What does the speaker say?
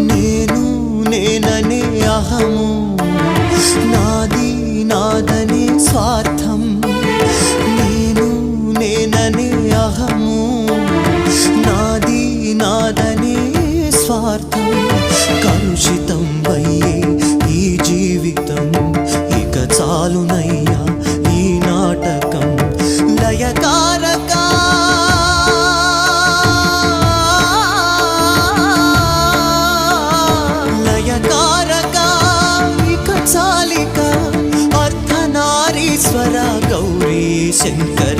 నేను నేననే అహము, నాది నాదనే స్వార్థం. నేను నేననే అహము, నాది నాదనే స్వార్థం. కలుషితం అయ్యే ఈ జీవితం, ఇక చాలునయ్యా ఈ నాటకం. లయకారక ఇక చాలిక అర్ధనారీశ్వర గౌరీ శంకర